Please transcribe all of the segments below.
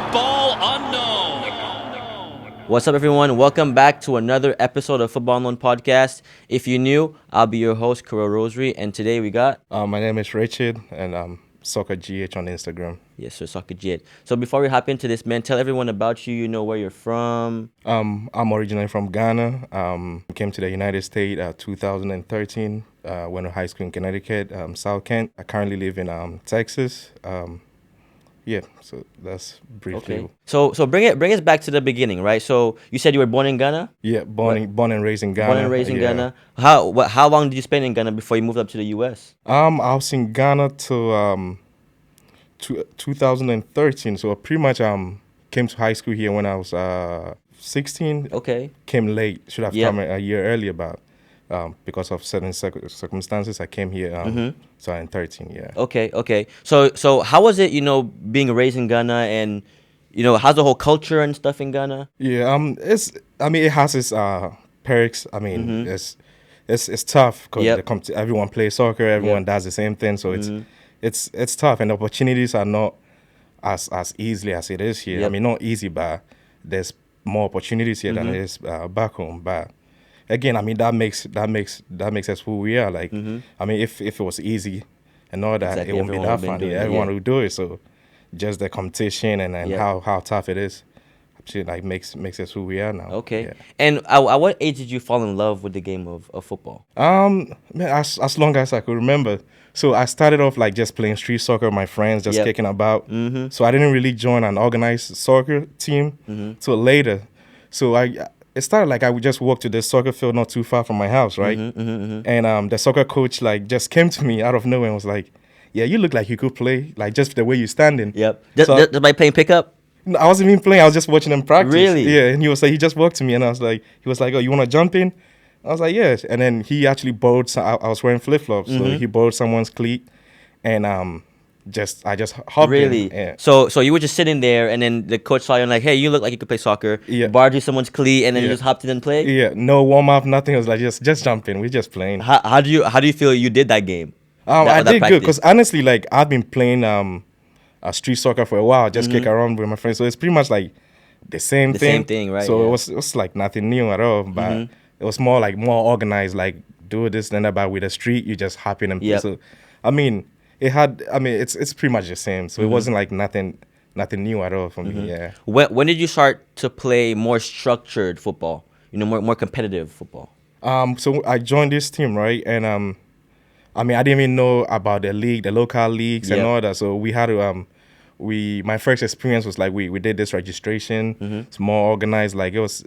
Football Unknown. What's up, everyone? Welcome back to another episode of Football Unknown Podcast. If you're new, I'll be your host, Kuro Rosary, and today we got... My name is Richard, and I'm Soccer GH on Instagram. Yes, sir, Soccer Jet. So before we hop into this, man, tell everyone about you. You know where you're from. I'm originally from Ghana. Came to the United States 2013. Went to high school in Connecticut, South Kent. I currently live in Texas. So that's briefly. Okay. So bring us back to the beginning, right? So you said you were born in Ghana? Yeah, born and raised in Ghana. Born and raised in Ghana. How long did you spend in Ghana before you moved up to the U.S.? I was in Ghana till 2013. So pretty much came to high school here when I was 16. Okay. Came late. Should have come a year earlier, but because of certain circumstances, I came here. So I'm 13. Yeah. Okay. So how was it, being raised in Ghana, and how's the whole culture and stuff in Ghana? Yeah. It has its perks. It's tough because everyone plays soccer. Everyone does the same thing. So it's tough, and the opportunities are not as easily as it is here. Yep. Not easy, but there's more opportunities here than it is back home. But again, that makes us who we are. Like, if it was easy and all that, exactly. it wouldn't be that fun. Everyone would do it. So just the competition and how tough it is, actually, makes us who we are now. Okay. Yeah. And at what age did you fall in love with the game of football? As long as I could remember. So I started off just playing street soccer with my friends, just kicking about. So I didn't really join an organized soccer team till later. So it started I would just walk to the soccer field not too far from my house, right? And the soccer coach just came to me out of nowhere and was like, "Yeah, you look like you could play, just the way you're standing." Yep. Just by playing pickup? No, I wasn't even playing. I was just watching them practice. Really? Yeah. And he just walked to me and he was like, "Oh, you want to jump in?" I was like, "Yes." And then he actually borrowed. I was wearing flip flops, so he borrowed someone's cleat, and I just hopped really? in. Yeah. So you were just sitting there, and then the coach saw you and "Hey, you look like you could play soccer." Yeah. Borrowed you someone's cleat, and then you just hopped in and played. Yeah. No warm up, nothing. It was like just jump in. We're just playing. How do you feel you did that game? I did good because honestly, I've been playing street soccer for a while, just kick around with my friends. So it's pretty much the same thing. Same thing, right? So it was nothing new at all, but it was more more organized, do this and that. But with the street, you just hop in and play. So it's pretty much the same. So it wasn't nothing new at all for me. Yeah. When did you start to play more structured football? More competitive football. So I joined this team, right? And I didn't even know about the league, the local leagues and all that. So we had to my first experience was we did this registration. It's more organized. It was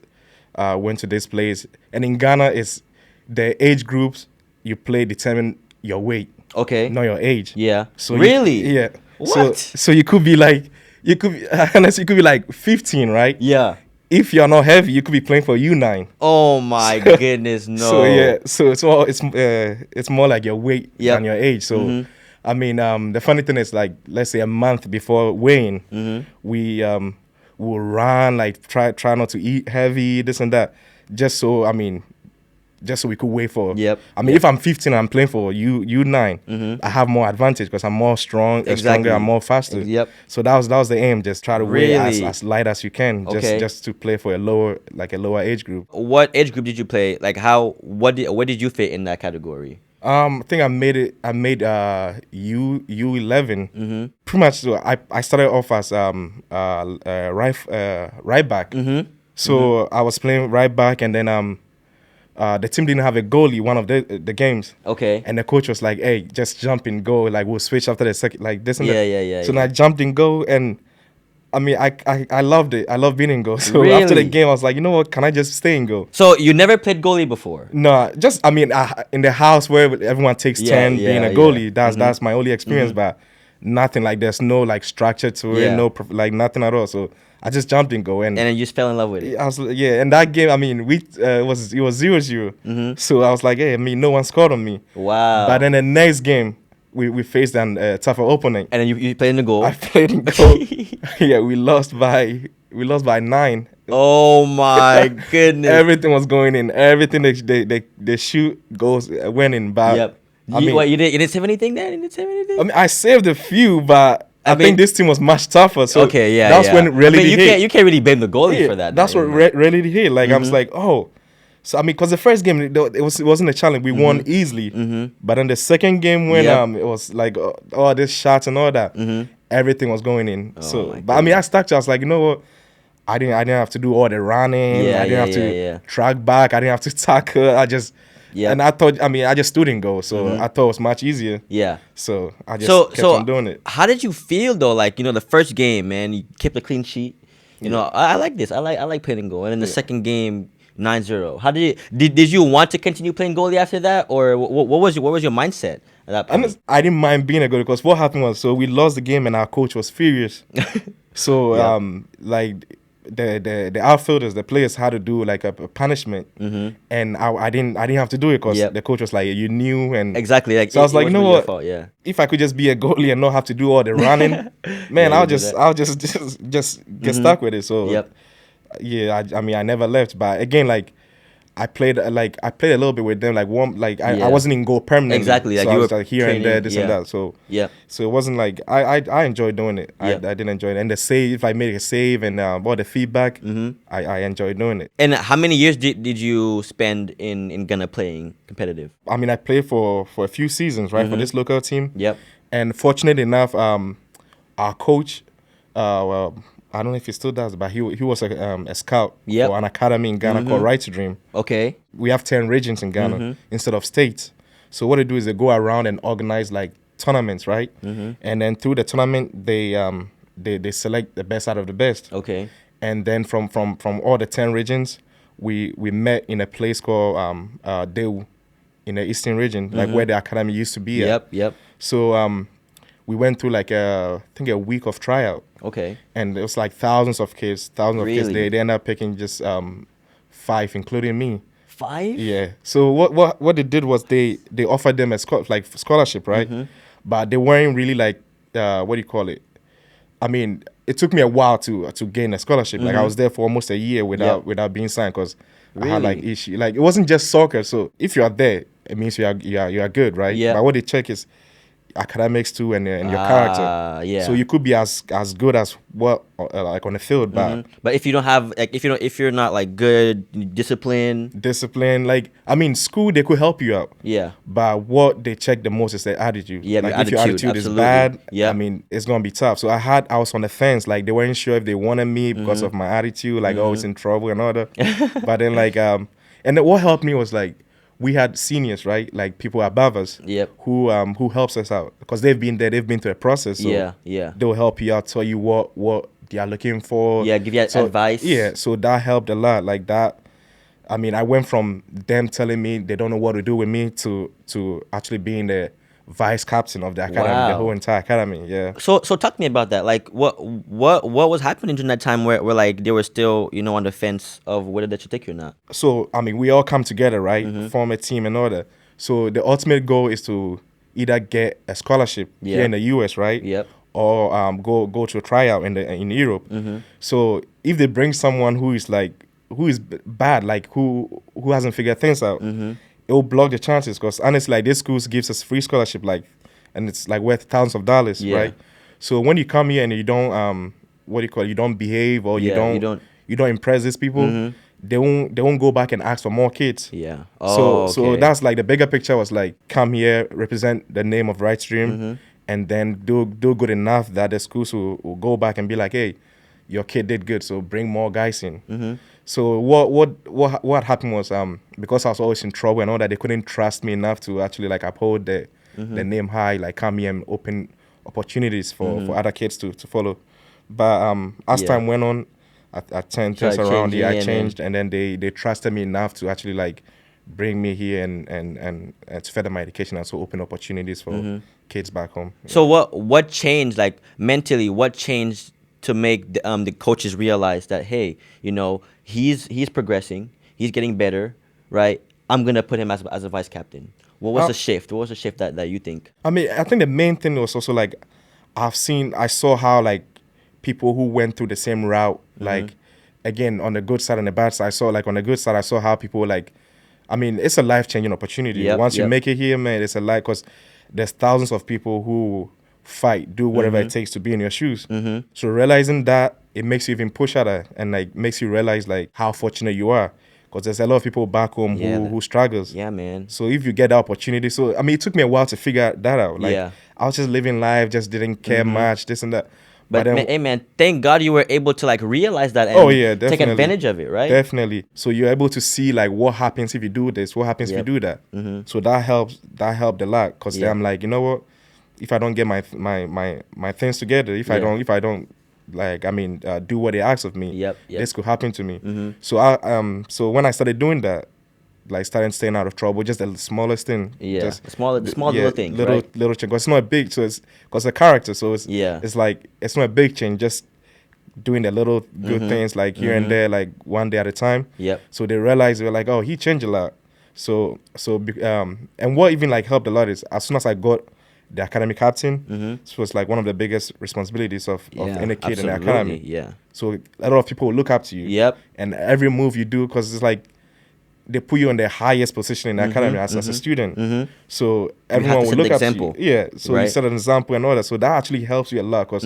went to this place, and in Ghana, it's the age groups you play determine your weight. Okay. Not your age. Yeah. So really? Yeah. What? So you could be unless you could be 15, right? Yeah. If you're not heavy, you could be playing for U9. Oh my goodness, no. So it's more like your weight than your age. So the funny thing is let's say a month before weighing, we will run try not to eat heavy, this and that, just so we could wait for. If I'm 15 and I'm playing for U9, I have more advantage because I'm more stronger, I'm more faster. So that was the aim, just try to weigh as light as you can, just to play for a lower age group. What age group did you play? Where did you fit in that category? I think I made U11. Pretty much. So I started off as right back. So I was playing right back, and then the team didn't have a goalie one of the games. Okay. And the coach was like, "Hey, just jump in goal. We'll switch after the second, this and that." Yeah. So then I jumped in goal, and I loved it. I love being in goal. So really? After the game, I was like, you know what? Can I just stay in goal? So you never played goalie before? No, just in the house where everyone takes 10 being a goalie. That's my only experience. But nothing there's no structure to it. No nothing at all. So I just jumped in goal, and then you just fell in love with it. And that game, it was 0-0. So I was like, hey, no one scored on me. Wow. But then the next game, we faced a tougher opponent. And then you played in the goal. I played in goal. Yeah, we lost by 9. Oh my goodness! Everything was going in. Everything they shoot went in. But you didn't save anything then? You didn't save anything? I saved a few, but I think this team was much tougher. So okay, yeah, that's yeah. when it really hit. You can't really blame the goalie Yeah, for that. that's what really hit. Like I was like, oh. So I mean, because the first game it wasn't a challenge. We won easily. But then the second game when it was like all this shots and all that, everything was going in. So, but I mean, I stuck to. I was like, you know what? I didn't have to do all the running. I didn't have to track back. I didn't have to tackle. I just and I thought. I mean, I just stood in goal. So I thought it was much easier. Yeah. So I just kept on doing it. How did you feel though? Like, you know, the first game, man, you kept a clean sheet. You know, I like this. I like playing in goal. And then the second game, 9-0. How did you want to continue playing goalie after that, or what was your mindset at that point? I didn't mind being a goalie because what happened was, so we lost the game and our coach was furious. So like the outfielders, the players had to do like a punishment, and I didn't have to do it because the coach was like, you knew, and exactly, like so I was like, you know what? Fault, yeah. If I could just be a goalie and not have to do all the running, man, I'll just get stuck with it. So yeah, I mean, I never left, but again, like I played a little bit with them, like I wasn't in goal permanently. Exactly, like so you I was were like here training, and there, this and that. So so it wasn't like I enjoyed doing it. I did enjoy it, and the save, if I made a save and all the feedback, I enjoyed doing it. And how many years did you spend in Ghana playing competitive? I mean, I played for a few seasons, right, for this local team. Yep. And fortunate enough, our coach, well, I don't know if he still does, but he was a scout for an academy in Ghana called Right to Dream. Okay. We have 10 regions in Ghana instead of states. So what they do is they go around and organize like tournaments, right? And then through the tournament, they select the best out of the best. Okay. And then from all the 10 regions, we met in a place called Dewu in the eastern region, like where the academy used to be at. Yep. So we went through like I think a week of tryout. Okay. And it was like thousands of kids. They ended up picking just 5, including me. 5? Yeah. So what they did was they offered them a scholarship, right? But they weren't really like what do you call it? I mean, it took me a while to gain a scholarship. Like I was there for almost a year without being signed because I had like issue. Like it wasn't just soccer. So if you are there, it means you are good, right? Yeah. But what they check is academics too and your character. Yeah. So you could be as good as what like on the field, but if you don't have like if you're not like good discipline, like I mean school they could help you out. Yeah. But what they check the most is the attitude. Yeah. Like if your attitude is bad, I mean it's gonna be tough. So I was on the fence. Like they weren't sure if they wanted me because of my attitude. Like I was in trouble and all that. But then like and then what helped me was like, we had seniors, right? Like people above us, who helps us out because they've been there, they've been through a process. So they'll help you out, tell you what they are looking for. Yeah, give you advice. Yeah, so that helped a lot. Like that, I mean, I went from them telling me they don't know what to do with me to actually being the vice captain of the academy, the whole entire academy. Yeah. So talk to me about that. Like what was happening during that time where like they were still, you know, on the fence of whether they should take you or not? So I mean, we all come together, right? Form a team and all that. So the ultimate goal is to either get a scholarship here in the US, right? Yep. Or go to a tryout in Europe. So if they bring someone who is bad, like who hasn't figured things out, it will block the chances because honestly, like this schools gives us free scholarship, like, and it's like worth thousands of dollars, right? So when you come here and you don't you don't behave or you don't impress these people, they won't go back and ask for more kids. Yeah. So that's like the bigger picture was like, come here, represent the name of Right Stream, and then do good enough that the schools will go back and be like, hey, your kid did good, so bring more guys in. So what happened was because I was always in trouble and all that, they couldn't trust me enough to actually like uphold the name high, like come here and open opportunities for other kids to follow. But as time went on, I turned things around. I changed, and then they trusted me enough to actually like bring me here and to further my education and so open opportunities for kids back home. So what changed, like mentally? What changed to make the coaches realize that, hey, you know, he's progressing, he's getting better, right? I'm gonna put him as a vice captain. What was the shift? What was the shift that you think? I mean, I think the main thing was also like I saw how like people who went through the same route, like again on the good side and the bad side. I saw like on the good side, I saw how people like, I mean, it's a life-changing opportunity. Once you make it here, man, it's a life, because there's thousands of people who fight, do whatever it takes to be in your shoes. So realizing that, it makes you even push harder, and like makes you realize like how fortunate you are, because there's a lot of people back home who struggles. Yeah, man. So if you get the opportunity, so I mean, it took me a while to figure that out. Like I was just living life, just didn't care much, this and that. But then, hey man, thank God you were able to like realize that and take advantage of it, right? Definitely. So you're able to see like what happens if you do this, what happens if you do that. So that helps. That helped a lot, because then I'm like, you know what? If I don't get my things together, if I don't like, I mean, do what they ask of me, this could happen to me. So so when I started doing that, like starting staying out of trouble, just the smallest thing. Just the small little things, little right? little change. 'Cause it's not a big, so it's because a character. So it's like it's not a big change. Just doing the little good things like here and there, like one day at a time. So they realized, they were like, oh, he changed a lot. So and what even like helped a lot is, as soon as I got the academy captain, this was like one of the biggest responsibilities of any kid in the academy. So a lot of people will look up to you. And every move you do, because it's like, they put you in the highest position in the academy as a student. So everyone will look up to you. Yeah. So you set an example and all that. So that actually helps you a lot, because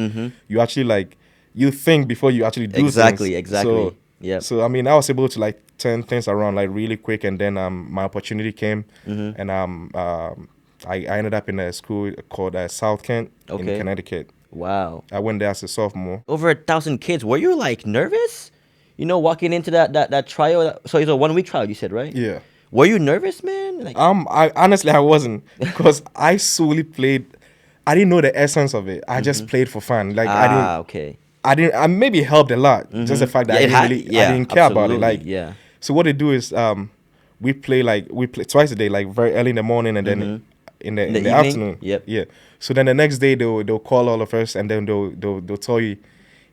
you actually like, you think before you actually do things. Exactly. So I mean, I was able to like turn things around like really quick, and then my opportunity came, and I ended up in a school called South Kent in Connecticut. Wow. I went there as a sophomore. Over 1,000 kids. Were you like nervous? You know, walking into that trial. So it's a 1 week trial, you said, right? Yeah. Were you nervous, man? Like, I honestly, I wasn't, because I solely played. I didn't know the essence of it. I just played for fun. Like I didn't. I maybe it helped a lot. Just the fact that I didn't care about it. Like So what they do is we play twice a day, like very early in the morning, and then in the afternoon. Yeah. So then the next day they'll call all of us, and then they'll tell you,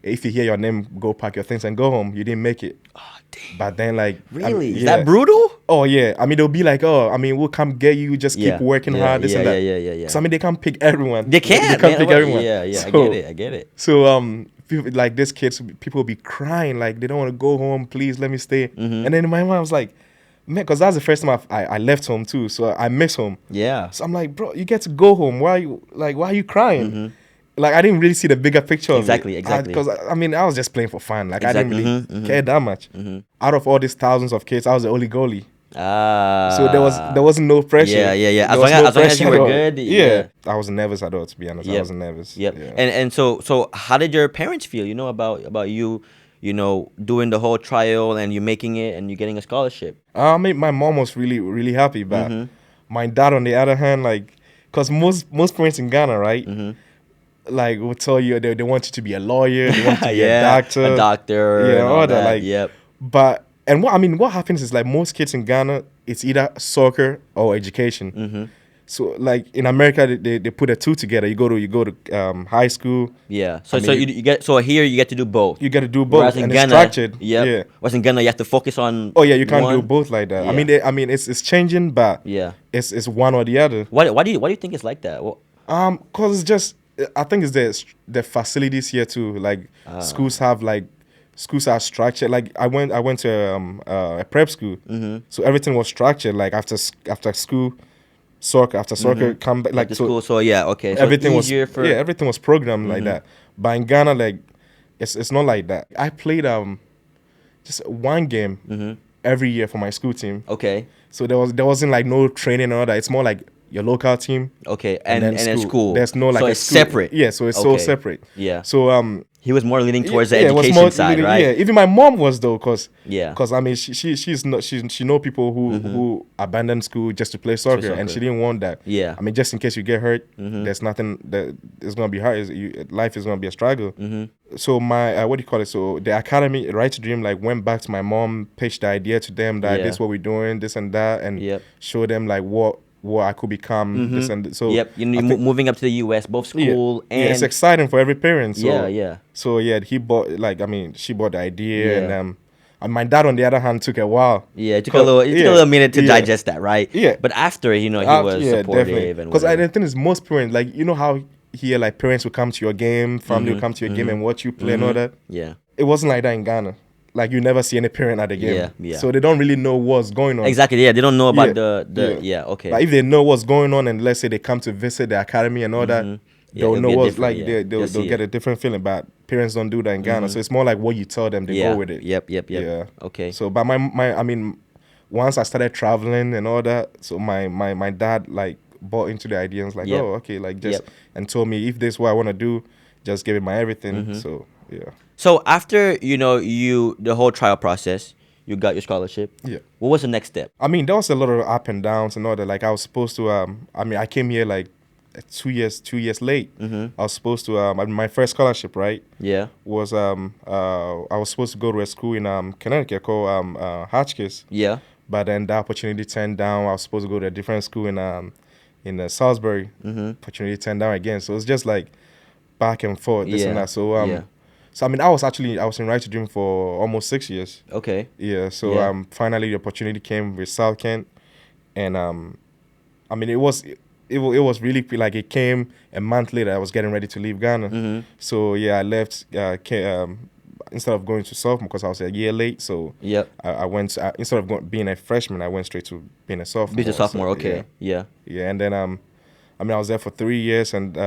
if you hear your name, go pack your things and go home. You didn't make it. Oh, damn. But then, like, really? Is that brutal? Oh, yeah. I mean, they'll be like, oh, I mean, we'll come get you. Just keep working hard, this and that. Yeah. So, I mean, they can't pick everyone. They can't. They can't pick everyone. Yeah. So, I get it. So, people, like, these kids, people will be crying. Like, they don't want to go home. Please, let me stay. And then in my mind, I was like, man, because that's the first time I left home, too. So, I miss home. Yeah. So, I'm like, bro, you get to go home. Why are you crying? Like, I didn't really see the bigger picture of it. Exactly. Because, I mean, I was just playing for fun. Like, I didn't really care that much. Out of all these thousands of kids, I was the only goalie. So there wasn't no pressure. Yeah. As long as you were good. Yeah. I was nervous at all, to be honest. I was nervous. Yeah. And so how did your parents feel, about you, doing the whole trial and you making it and you getting a scholarship? I mean, my mom was really, really happy, but my dad, on the other hand, like, because most parents in Ghana, right? Like, will tell you they want you to be a lawyer, they want you to be a doctor, all that. Like, but what happens is, like, most kids in Ghana, it's either soccer or education. So, like, in America, they put the two together. You go to high school. Yeah. So here you get to do both. You get to do both, whereas in Ghana, it's structured. Yeah. Whereas in Ghana, you have to focus on. Oh yeah, you can't do both like that. Yeah. I mean, it's changing, but it's one or the other. Why do you think it's like that? Cause it's just, I think it's the facilities here too. Like, schools are structured. Like, I went to a prep school, so everything was structured. Like, after school, soccer, come back, like, to school. So okay. So everything was everything was programmed like that. But in Ghana, like, it's not like that. I played just one game every year for my school team. Okay. So there wasn't like no training or that. It's more like your local team. Okay, and then school. There's no like so it's separate. Yeah, so it's so separate. Yeah. So he was more leaning towards the education side, right? Yeah, even my mom was though, cause yeah, I mean she know people who abandoned school just to play soccer, and she didn't want that. Yeah. I mean, just in case you get hurt, there's nothing that is gonna be hard. Life is gonna be a struggle. So my what do you call it? So the academy, Right to Dream, like, went back to my mom, pitched the idea to them that this is what we're doing, this and that, and show them like what I could become, this and so. Moving up to the US, both school and it's exciting for every parent. So, yeah. So she bought the idea, and my dad, on the other hand, took a while. Yeah, it took a little minute to digest that, right? Yeah. But after, he was supportive. Definitely. Because the thing is, most parents, like, how here, like, parents will come to your game, family will come to your game and watch you play and all that. Yeah. It wasn't like that in Ghana. Like, you never see any parent at the game. Yeah. So they don't really know what's going on. Exactly, they don't know about okay. But if they know what's going on, and let's say they come to visit the academy and all that, they'll it'll know be a what's different- like yeah, they'll see get it. a different feeling. But parents don't do that in Ghana, so it's more like what you tell them, they Yeah. go with it. Yep. Yeah. Okay. So, but I mean, once I started traveling and all that, so my dad like bought into the idea and was like, Yep. oh, okay, like just Yep. and told me if this is what I want to do, just give it my everything. Mm-hmm. So yeah. So after the whole trial process, you got your scholarship. Yeah. What was the next step? I mean, there was a lot of up and downs and all that. Like I was supposed to I mean, I came here like 2 years late. Mm-hmm. I was supposed to I mean, my first scholarship, right, Yeah. was I was supposed to go to a school in Connecticut called Hotchkiss. Yeah. But then the opportunity turned down. I was supposed to go to a different school in Salisbury. Mm-hmm. Opportunity turned down again. So it's just like back and forth, this and Yeah. that. So Yeah. so I mean, I was in Right to Dream for almost 6 years. Okay. Yeah. So Yeah. finally the opportunity came with South Kent, and I mean it was really like it came a month later. I was getting ready to leave Ghana. Mm-hmm. So yeah, I left. Instead of going to sophomore because I was a year late, so Yep. I went instead of being a freshman, I went straight to being a sophomore. Be the sophomore. So, Okay. Yeah. yeah, and then I mean, I was there for 3 years, and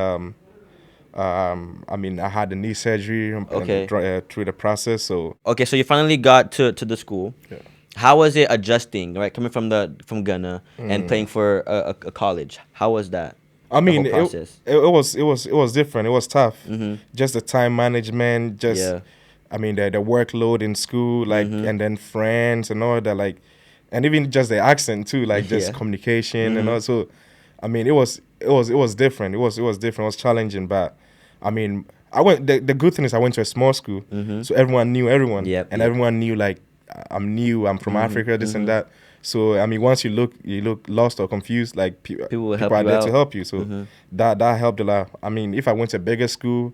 I mean, I had the knee surgery Okay. through the process. So Okay. So you finally got to the school. yeah. How was it adjusting, right? Coming from Ghana Mm. and playing for a college. How was that? I mean, whole process. it was different. It was tough. Mm-hmm. Just the time management, just Yeah. I mean the workload in school, like Mm-hmm. and then friends and all that, like, and even just the accent too, like just Yeah. communication and Mhm. also, I mean, it was different. It was different. It was challenging, but I mean, I went. The good thing is I went to a small school, Mhm. so everyone knew everyone, Yep, and yep. everyone knew like I'm new. I'm from Africa, this mhm. and that. So I mean, once you look lost or confused, like People will help are you there out. to help you. So Mhm. that helped a lot. I mean, if I went to a bigger school,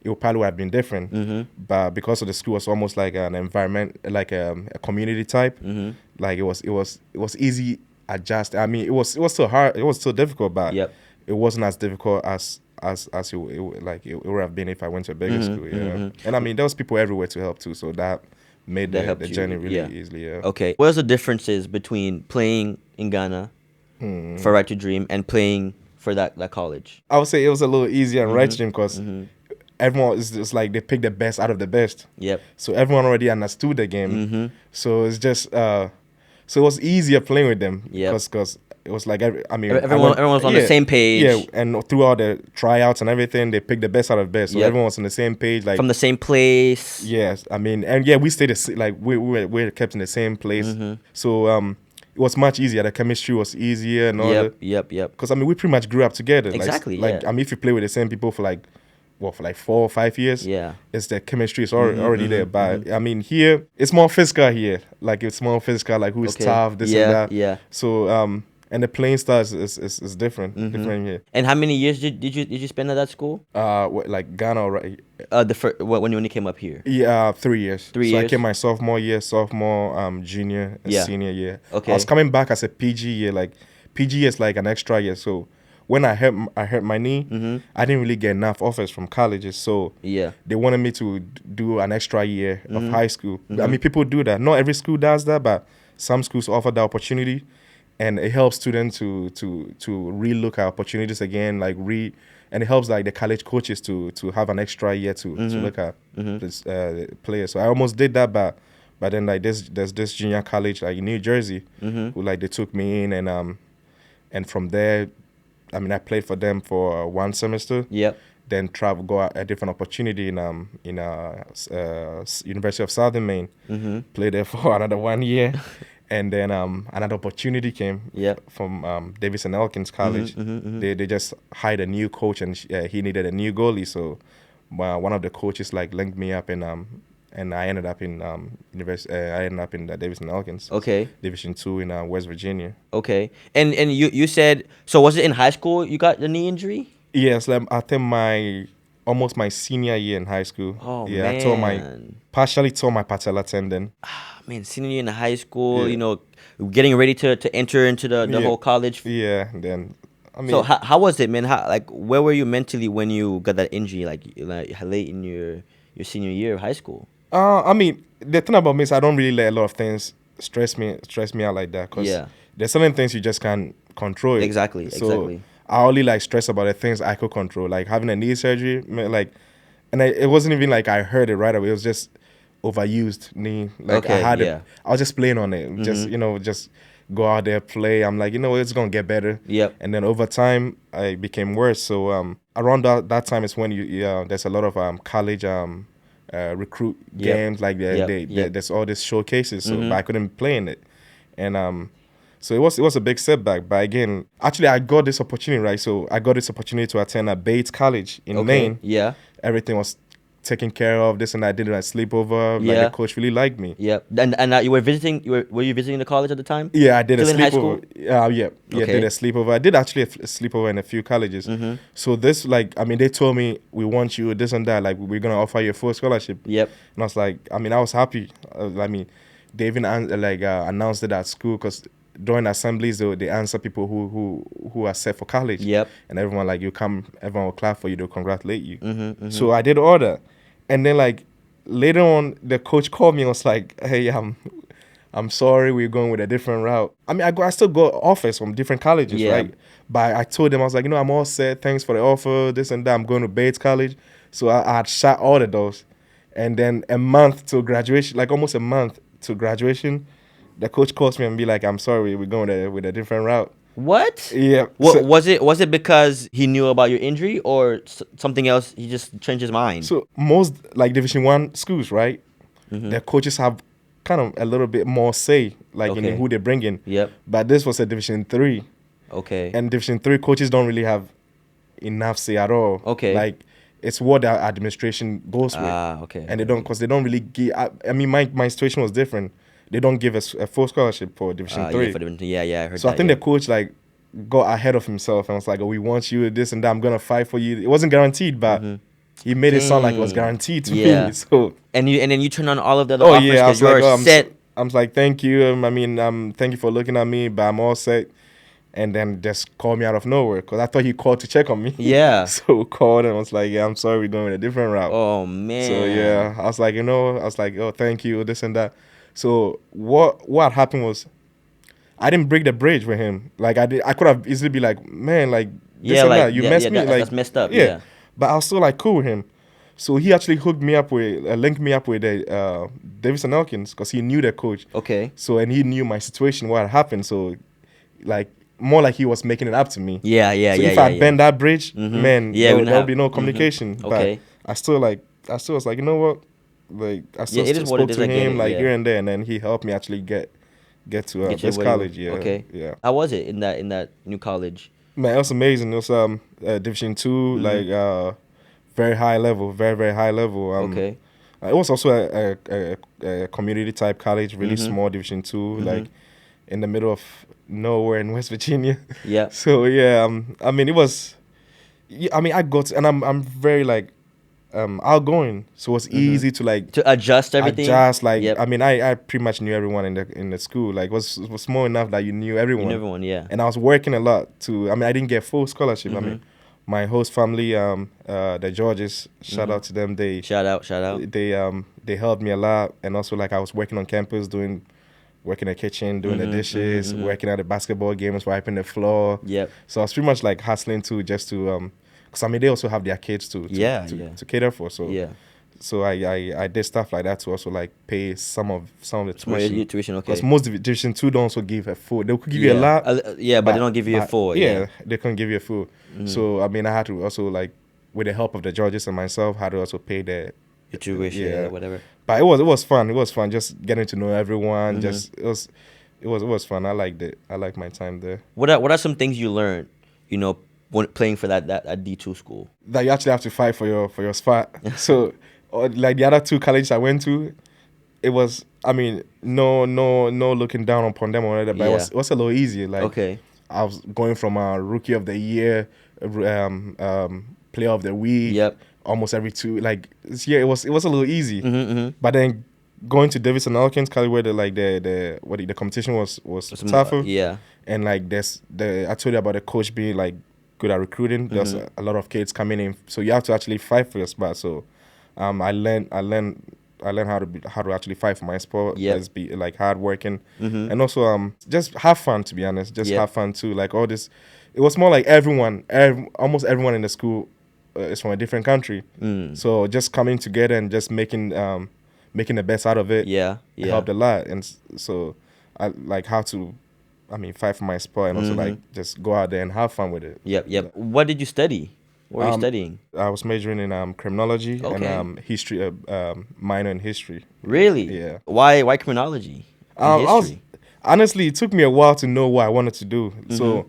it would probably have been different. Mhm. But because of the school was almost like an environment, like a community type, Mhm. like it was easy adjust. I mean, it was still hard. It was still difficult, but Yep. it wasn't as difficult as it would have been if I went to a bigger Mhm, school. Yeah, mhm. and I mean there was people everywhere to help too, so that made That helped the you, journey really yeah. easily. Yeah. Okay. What was the differences between playing in Ghana Hmm. for Right to Dream and playing for that college? I would say it was a little easier in Right Mhm, Stream because mhm. everyone is just like they pick the best out of the best. Yep. So everyone already understood the game. Mhm. So it's just so it was easier playing with them Yep. because it was like I mean Everyone was on the same page. Yeah, and throughout the tryouts and everything, they picked the best out of the best. So Yep. everyone was on the same page. Like From the same place. yes, I mean, and yeah, we stayed like we were kept in the same place. Mm-hmm. So it was much easier. The chemistry was easier and all that. Yep. Because I mean, we pretty much grew up together. Exactly, Like yeah. I mean, if you play with the same people for like 4 or 5 years, Yeah. it's the chemistry is already there. But I mean, here it's more physical here. Like it's more physical. Like who's Okay. tough, this Yeah, and that. yeah. So and the playing style is different. Different here. And how many years did you spend at that school? Like Ghana, right? When you came up here. Yeah, 3 years. 3 so I years? came my sophomore year, junior, and Yeah. senior year. Okay. I was coming back as a PG year. Like PG is like an extra year. So when I hurt my knee, I didn't really get enough offers from colleges. So Yeah. they wanted me to do an extra year of high school. I mean, people do that. Not every school does that, but some schools offer the opportunity, and it helps students to relook at opportunities again, and it helps like the college coaches to have an extra year to look at this players. So I almost did that, but then like there's this junior college like in New Jersey who like they took me in, and from there, I mean, I played for them for 1 semester. Yep. Then go a different opportunity in University of Southern Maine. Played there for another 1 year, and then another opportunity came Yep. from Davis and Elkins College. They just hired a new coach, and he needed a new goalie. So one of the coaches like linked me up, and I ended up in I ended up in Davis and Elkins. Okay. Division 2 in West Virginia. Okay. And you said, so was it in high school you got the knee injury? Yes, I think almost my senior year in high school. Oh, yeah, man. partially tore my patella tendon. Man, senior year in high school, Yeah. Getting ready to enter into the Yeah. whole college. Yeah, and then I mean, So how was it, man? Where were you mentally when you got that injury, like late in your senior year of high school? I mean, the thing about me is I don't really let a lot of things stress me out like that, because Yeah. there's certain things you just can't control. Exactly. I only like stress about the things I could control, like having a knee surgery, like, and it wasn't even like I heard it right away. It was just overused knee. Like I Okay, had it, yeah. I was just playing on it, just just go out there play. I'm like, it's gonna get better. Yep. And then over time, it became worse. So around that time is when there's a lot of college recruit Yep. games, like Yep. there's all these showcases. So but I couldn't play in it, and so it was a big setback. But again, actually, I got this opportunity, right? So I got this opportunity to attend at Bates College in Okay. Maine. Yeah. Everything was taken care of. This and I did it at sleepover. Yeah. Like the coach really liked me. Yep. And you were visiting. Were you visiting the college at the time? Yeah, I did Still a in high school? sleepover. Yeah, Okay. did a sleepover. I did actually a sleepover in a few colleges. So this, like, I mean, they told me we want you, this and that. Like, we're gonna offer you a full scholarship. Yep. And I was like, I mean, I was happy. I mean, they even announced it at school because during assemblies they answer people who are set for college. Yep. And everyone like you come, everyone will clap for you, they'll congratulate you. So I did order, and then like later on, the coach called me and was like, "Hey, I'm sorry, we're going with a different route." I mean, I still got offers from different colleges, Yeah. right? But I told them, I was like, I'm all set. Thanks for the offer, this and that. I'm going to Bates College. So I had shot all of those. And then a month to graduation, like almost a month to graduation, the coach calls me and be like, "I'm sorry, we're going with a different route." What? Yeah. What So, was it because he knew about your injury or something else? He just changed his mind. so most like Division 1 schools, right? Their coaches have kind of a little bit more say, like Okay. in who they bring in. Yep. But this was a Division 3. Okay. And Division 3 coaches don't really have enough say at all. Okay. Like it's what the administration goes with. Okay. And they don't really give. I mean, my situation was different. They don't give us a full scholarship for Division 3. Yeah, I heard So that. I think yeah. the coach like got ahead of himself and was like, "Oh, we want you this and that. I'm gonna fight for you." It wasn't guaranteed, but he made it sound like it was guaranteed to Yeah. me. So And then you turn on all of the other oh offers yeah, I because was like, you're oh, set. I'm like, thank you. I mean, thank you for looking at me, but I'm all set. And then just called me out of nowhere because I thought he called to check on me. Yeah. So called and was like, "Yeah, I'm sorry, we're going with a different route." Oh man. So yeah, I was like, oh, thank you, this and that. So what happened was, I didn't break the bridge with him. Like I could have easily be like, "Man, like this Yeah, and like, that, you messed me." that's messed up. Yeah. But I was still like cool with him. So he actually linked me up with Davidson Elkins because he knew the coach. Okay. So and he knew my situation, what had happened. So like more like he was making it up to me. Yeah. So if I bend that bridge, man, Yeah, we there'll have- be no communication. Okay. But I still was like, you know what? Like I still it is what spoke it is, to I get him it, like yeah. here and there, and then he helped me actually get to Get you this where you- college. Yeah. Okay. Yeah. How was it in that new college? Man, it was amazing. It was Division 2, like very high level, very very high level. Okay. It was also a community type college, really small Division 2, like in the middle of nowhere in West Virginia. Yeah. So yeah, I mean it was. Yeah, I mean I got and I'm very like outgoing, so it's easy to like To adjust everything. adjust. Like Yep. I mean I pretty much knew everyone in the school. Like it was small enough that you knew everyone. You know everyone. Yeah. And I was working a lot to. I mean, I didn't get full scholarship. I mean, my host family, the Georges, shout out to them. They Shout out. they helped me a lot, and also like I was working on campus, working in the kitchen, doing the dishes, working at the basketball games, wiping the floor. Yep. So I was pretty much like hustling too, just to because I mean they also have their kids to cater for. So Yeah. So I did stuff like that to also like pay some of the More tuition. tuition. Okay. Because most Division 2 don't also give a full. They could give you a lot. Yeah, but they don't give you a full. Yeah, they couldn't give you a full. So I mean, I had to also like, with the help of the judges and myself, had to also pay the Your tuition. Yeah. Whatever. But it was fun. It was fun just getting to know everyone. Just it was fun. I liked it. I liked my time there. What are some things you learned? When playing for that D2 school. That you actually have to fight for your spot. So like the other two colleges I went to, it was, I mean, no looking down upon them or whatever, but it was a little easier. Like Okay. I was going from a rookie of the year, player of the week, Yep. almost every two. Like it was a little easy. But then going to Davidson Elkins College where the competition was tougher. Yeah. And like I told you about the coach being like good at recruiting. There's a lot of kids coming in, so you have to actually fight for your spot. So I learned I learned how to actually fight for my sport. Yep. Let's be like hardworking, and also just have fun. To be honest, just Yep. have fun too. Like all this, it was more like almost everyone in the school is from a different country. So just coming together and just making the best out of it. Yeah. Helped a lot, and so I like how to, fight for my sport and also like just go out there and have fun with it. Yep. What did you study? What were you studying? I was majoring in criminology Okay. and history, minor in history. Really? Yeah. Why criminology? And history? Honestly, it took me a while to know what I wanted to do. So,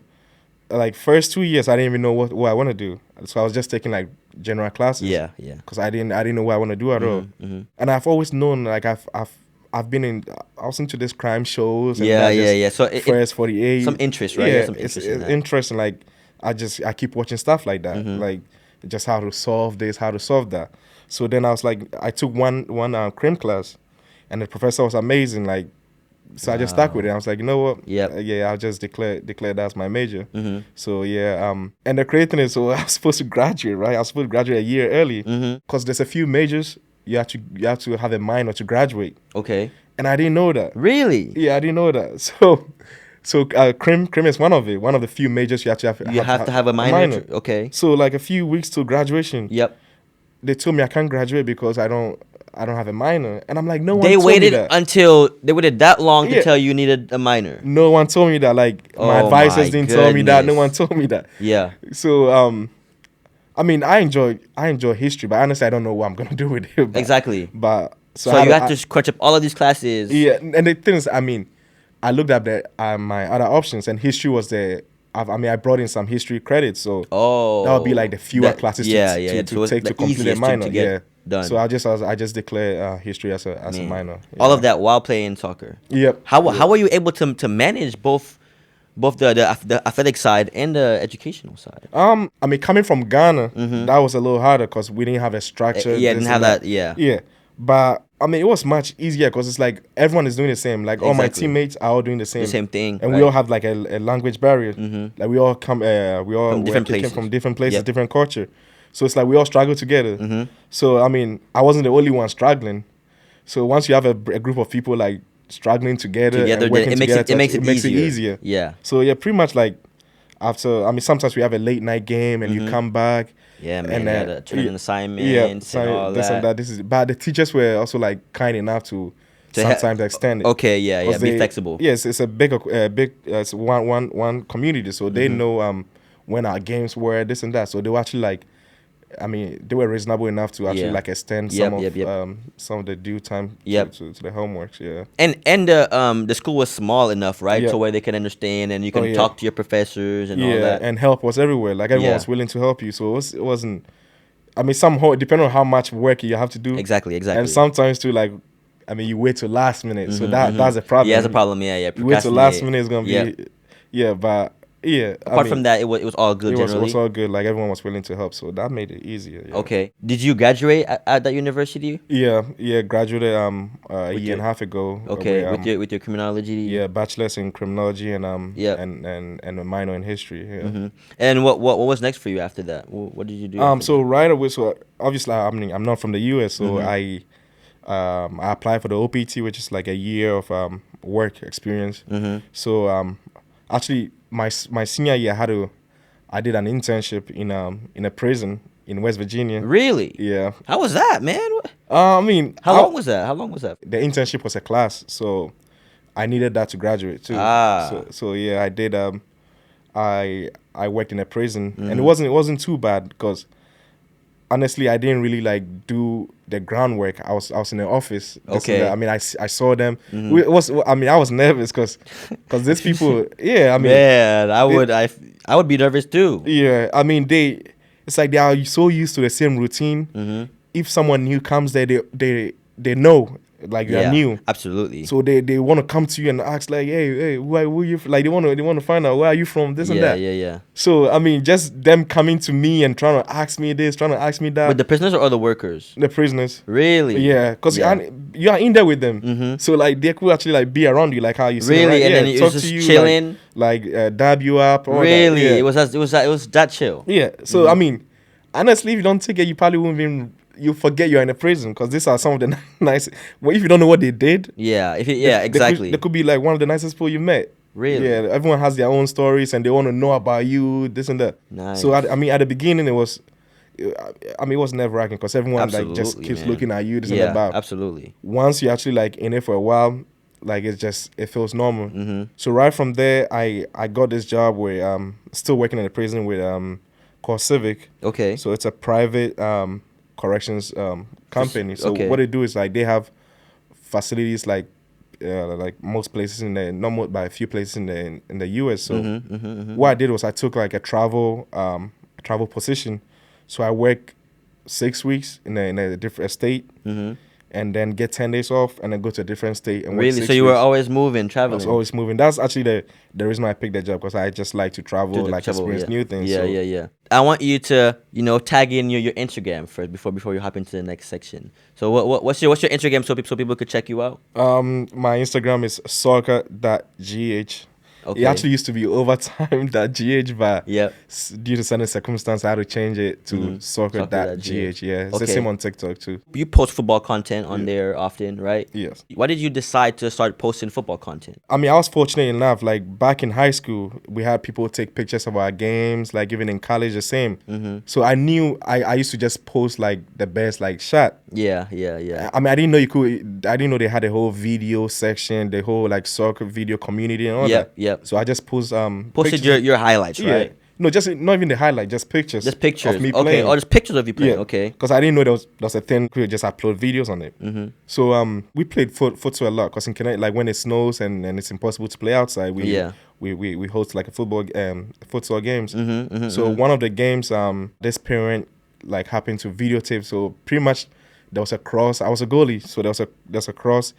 like first 2 years, I didn't even know what I want to do. So I was just taking like general classes. Yeah. Because I didn't know what I want to do at all. And I've always known, like I was into this crime shows. And Yeah. So First 48. some interest, right? Yeah, Some interest it's in that. interesting. Like I keep watching stuff like that, like just how to solve this, how to solve that. So then I was like, I took one crim class, and the professor was amazing. Like, so I just stuck with it. I was like, you know what? Yep. I'll just declare that as my major. So yeah, and the crazy thing is, so I was supposed to graduate, right? I was supposed to graduate a year early, because there's a few majors you have to have a minor to graduate. Okay. And I didn't know that. Really? Yeah, I didn't know that. So crim is one of it. One of the few majors you have to have a minor. Okay. So like a few weeks till graduation. Yep. They told me I can't graduate because I don't have a minor, and I'm like, no one. They told waited me that. until they waited that long to Yeah. tell you needed a minor. No one told me that. Like my Oh advisors my didn't tell me that. No goodness. one told me that. Yeah. So I enjoy history, but honestly I don't know what I'm gonna do with it. But, Exactly. But So you have to crunch up all of these classes. Yeah, and the thing is, I looked at my other options, and history was I brought in some history credits, so that would be like the fewer classes to take to complete a minor. To get done. So I just declare history as a minor. All Yeah. of that while playing soccer. Yep. How were you able to manage both the athletic side and the educational side? Coming from Ghana, that was a little harder because we didn't have a structure. Yeah, didn't this have and that. Yeah. Yeah, but it was much easier because it's like everyone is doing the same. Like all my Exactly. teammates are all doing the same. The same thing. And right? we all have like a language barrier. Like we all come, From different came places. from different places, Yep. different culture. So it's like we all struggle together. So I wasn't the only one struggling. So once you have a group of people like struggling together Together, and working it makes together, it makes it easier. easier. Yeah. So yeah, pretty much like after, sometimes we have a late night game and you come back. Yeah, man. And, You had to turn in assignments yeah, and all this and that. that. But the teachers were also like kind enough to sometimes extend it. Okay, yeah. 'Cause Be flexible. Yes, it's a big, it's one community, so they know when our games were this and that. So they were actually like, they were reasonable enough to actually Yeah. like extend Yep, some of the due time Yep. to the homeworks. Yeah. And the school was small enough, right? Yeah. So where they can understand and you can yeah. talk to your professors and all Yeah, that. and help was everywhere. Like everyone Yeah. was willing to help you, so it wasn't. Depending on how much work you have to do. Exactly. And sometimes too, like, you wait till last minute, so that's a problem. Yeah, that's a problem. Yeah. You wait till last Procrastinate. minute is gonna be. Yep. Yeah, but yeah. Apart from that, it was all good it generally. was all good. Like everyone was willing to help, so that made it easier. Yeah. Okay. Did you graduate at that university? Yeah. Graduated a year your- and a half ago. Okay, with your criminology. Yeah, bachelor's in criminology and Yep. and a minor in history. Yeah. And what was next for you after that? What did you do? after So right away, so obviously, I'm not from the US, so Mm-hmm. I applied for the OPT, which is like a year of work experience. So actually, my senior year, I did an internship in a prison in West Virginia. that? Really? Yeah. How was that, man? How How long was that? How long was that? the internship was a class, so I needed that to graduate too. Ah. So yeah, I did. I worked in a prison, and it wasn't too bad because honestly, I didn't really like do the groundwork. I was in the office. Okay. I saw them. I was nervous because these people. Yeah, Man, I would be nervous too. yeah. It's like they are so used to the same routine. If someone new comes there, they know like they are new. Absolutely. So they want to come to you and ask like, hey, who you like? They want to find out where are you from, this and that. Yeah. So just them coming to me and trying to ask me this, trying to ask me that. With the prisoners or the workers? The prisoners. Really? Yeah, because you are in there with them. So like they could actually like be around you, like how you say, Really? right? And Yeah, then you talk was to just you, chilling? like dab you up. All Really? That. Yeah. It was that chill. Yeah. So honestly, if you don't take it, you probably won't even you forget you're in a prison because these are some of the nice. Well, if you don't know what they did, Yeah, exactly. They could be like one of the nicest people you met. Really? Yeah, everyone has their own stories and they want to know about you, this and that. Nice. So I mean, at the beginning, it was nerve wracking because everyone like just Absolutely, keeps man. looking at you, this and Yeah, that. But absolutely. once you're actually like in it for a while, like it feels normal. Mm-hmm. So right from there, I got this job where still working in the prison with called Civic. Okay. So it's a private corrections company. So okay. what they do is like they have facilities like most places not more, but a few places in the US. So what I did was I took like a travel position. So I work 6 weeks in a different state. And then get 10 days off and then go to a different state and work Really? 6 So you were weeks. always moving, I traveling? was always moving. That's actually the reason I picked that job because I just like to travel, like experience new things. Yeah. I want you to, tag in your Instagram first before you hop into the next section. So what's your Instagram so people could check you out? My Instagram is soccer.gh. Okay. It actually used to be overtime.gh, but Yep. due to certain circumstances, I had to change it to soccer.gh. Yeah, it's the same on TikTok too. You post football content on there often, right? Yes. Why did you decide to start posting football content? I mean, I was fortunate enough, like back in high school, we had people take pictures of our games, like even in college, the same. So I knew I used to just post like the best like shot. Yeah. I mean, I didn't know I didn't know they had a whole video section, the whole like soccer video community and all that. Yep. So I just posted Posted your highlights, right? Yeah. No, just not even the highlight, just pictures. Just pictures of me okay. playing. Oh, just pictures of you playing. Yeah. Okay. Because I didn't know there was a thing we could just upload videos on it. So we played futsal a lot because in Connecticut, like when it snows and it's impossible to play outside, we host like a futsal games. So one of the games, this parent like happened to videotape. So pretty much there was a cross. I was a goalie, so there's a cross.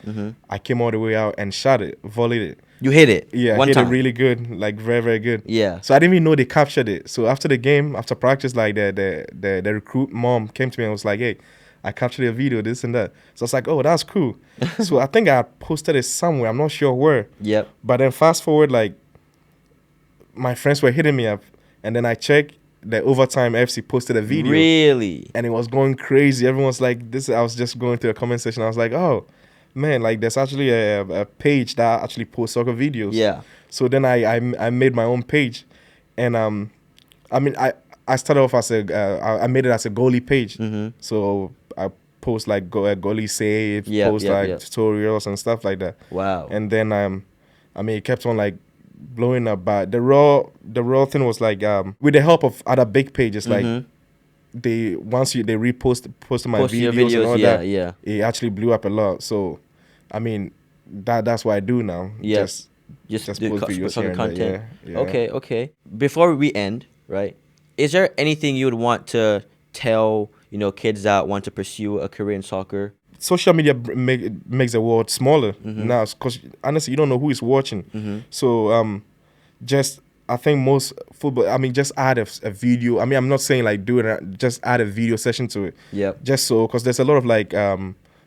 I came all the way out and shot it, volleyed it. You hit it. Yeah, one hit time. it really good, like very, very good. Yeah. So I didn't even know they captured it. So after the game, after practice, like the recruit mom came to me and was like, "Hey, I captured a video, this and that." So I was like, "Oh, that's cool." So I think I posted it somewhere. I'm not sure where. Yep. But then fast forward, like my friends were hitting me up, and then I checked. The Overtime FC posted a video. Really? And it was going crazy. Everyone's like, this. I was just going through a comment section. I was like, oh, man, like there's actually a page that actually posts soccer videos. Yeah. So then I made my own page. And I mean, I started off as I made it as a goalie page. So I post like goalie save, tutorials and stuff like that. Wow. And then I mean, it kept on like blowing up. But the raw thing was like with the help of other big pages, like they posted my videos and all that. Yeah. It actually blew up a lot. So I mean that's what I do now. Yeah. Just do post videos here and content. there. Yeah. Okay. Before we end, right? Is there anything you would want to tell, kids that want to pursue a career in soccer? Social media makes the world smaller now because honestly, you don't know who is watching. So I think most football, I mean, just add a video. I mean, I'm not saying like do it, just add a video session to it. Yeah. Just so, because there's a lot of like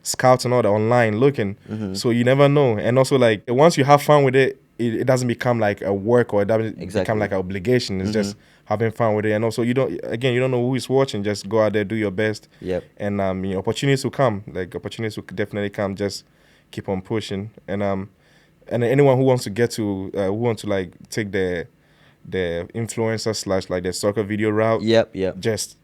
scouts and all that online looking. So you never know. And also like once you have fun with it, it doesn't become like a work or it doesn't become like an obligation. It's just having fun with it. And also you don't know who is watching. Just go out there, do your best. Yep. And opportunities will come. Like opportunities will definitely come. Just keep on pushing. And anyone who wants to get to who wants to like take the influencer / like the soccer video route. Yep. Just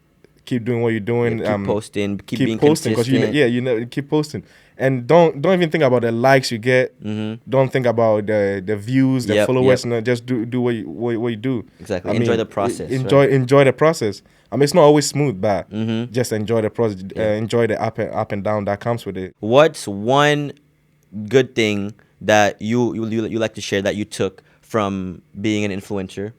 keep doing what you're doing. Keep posting. Keep being posting consistent. keep posting. And don't even think about the likes you get. Don't think about the views, the followers. And just do what you do. Exactly. Enjoy the process. Enjoy the process. I mean, it's not always smooth, but just enjoy the process. Enjoy the up and down that comes with it. What's one good thing that you like to share that you took from being an influencer,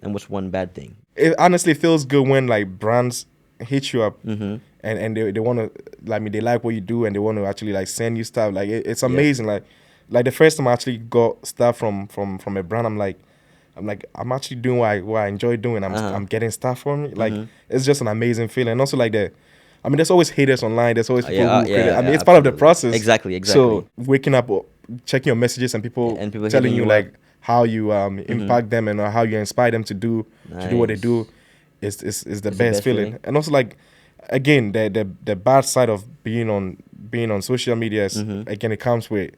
and what's one bad thing? It honestly feels good when like brands hit you up and they want to like they like what you do and they want to actually like send you stuff. Like it's amazing. Like the first time I actually got stuff from a brand, I'm actually doing what I enjoy doing. I'm getting stuff from it. Like it's just an amazing feeling. And also like there's always haters online. There's always people who critic. I mean, it's part of the process. Exactly. So waking up, checking your messages, and people telling you like how you impact them and how you inspire them to do what they do is the best feeling. And also like again, the bad side of being on social media is, again, it comes with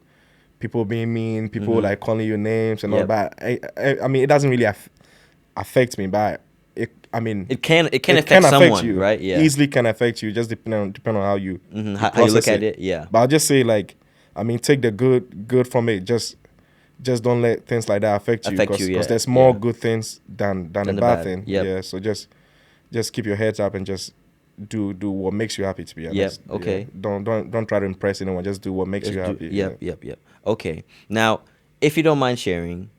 people being mean, people like calling you names and all that. I mean, it doesn't really affect me, but it can affect someone, you, right? Yeah, easily can affect you, just depending on how you how you look at it. Yeah, but I'll just say, like, I mean, take the good from it. Just don't let things like that affect you, because there's more good things than the bad thing. Yeah, so just keep your heads up and just do what makes you happy, to be honest. Yep. Okay. Yeah. Don't try to impress anyone. Just do what makes you happy. Yep. Okay. Now, if you don't mind sharing,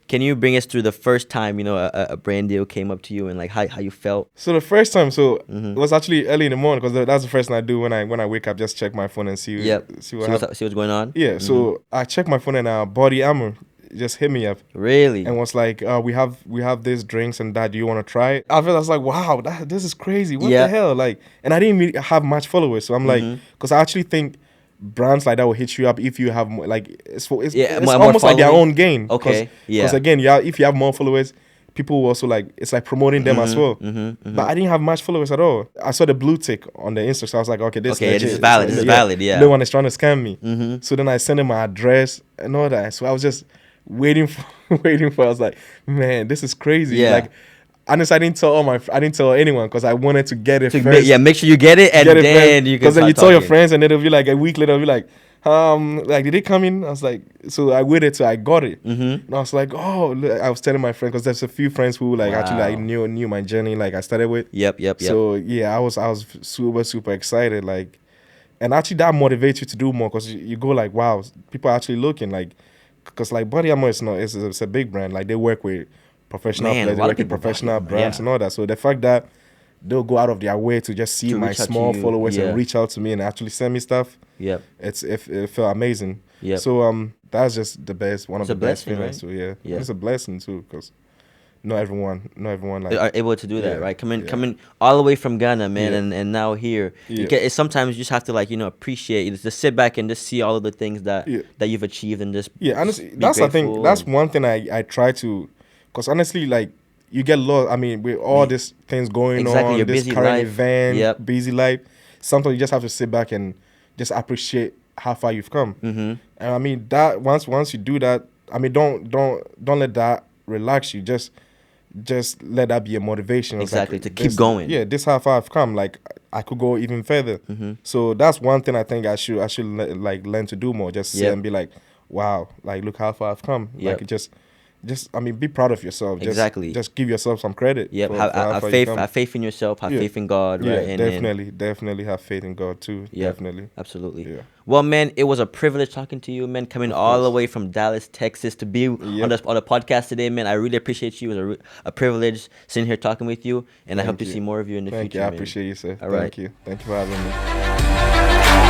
can you bring us through the first time, a brand deal came up to you and like how you felt? So the first time, it was actually early in the morning, because that's the first thing I do when I wake up. Just check my phone and see what's going on. Yeah. So I checked my phone, and Body Armor just hit me up. Really? And was like, we have these drinks and that. Do you want to try it? I was like, wow, this is crazy. What the hell? Like, and I didn't really have much followers, so I'm like, because I actually think brands like that will hit you up if you have more, like, it's almost like their own gain. Okay. Because again, if you have more followers, people will also, like, it's like promoting them as well. But I didn't have much followers at all. I saw the blue tick on the Insta, so I was like, okay, this is valid. This is valid. Yeah. No one is trying to scam me. So then I sent them my address and all that. So I was just waiting for. I was like, man, this is crazy. Yeah. Like, honestly, I didn't tell anyone, because I wanted to get it first. Make sure you get it, and then you can. Because then you tell your friends, and then it'll be like a week later, it'll be like, like, did it come in? I was like, so I waited till I got it. And I was like, oh, look, I was telling my friend, because there's a few friends who, like, actually, like, knew my journey, like, I started with. Yep. So yeah, I was super excited, like, and actually that motivates you to do more, because you go like, wow, people are actually looking, like, because like Body Armor it's a big brand, like, they work with professional players, they work with professional brands and all that. So the fact that they'll go out of their way to just see my small followers and reach out to me and actually send me stuff. Yep. It felt amazing. Yep. So that's just the best, one of the best feelings. Right? So yeah, it's a blessing too, because not everyone like are able to do that, right? Coming all the way from Ghana, man, and now here. Sometimes you just have to, like, appreciate. Just sit back and just see all of the things that you've achieved, and just honestly, that's I think that's one thing I try to, because honestly, like, you get lost. I mean, with all these things going on, your this busy current life. event, busy life, sometimes you just have to sit back and just appreciate how far you've come. And I mean, that once you do that, I mean, don't let that relax you. Just let that be a motivation. Exactly, like, to keep going. Yeah, this is how far I've come. Like, I could go even further. So that's one thing I think I should like learn to do more. Just sit and be like, wow, like, look how far I've come. Like, just I mean, be proud of yourself. Just give yourself some credit. Yep. Have faith in yourself. Have faith in God. Yeah, right? Definitely have faith in God too. Definitely. Absolutely. Yeah. Well, man, it was a privilege talking to you, man. Coming all the way from Dallas, Texas, to be on the podcast today, man. I really appreciate you. It was a privilege sitting here talking with you, and I hope to see more of you in the future. Thank you. I appreciate you, sir. All right. Thank you for having me.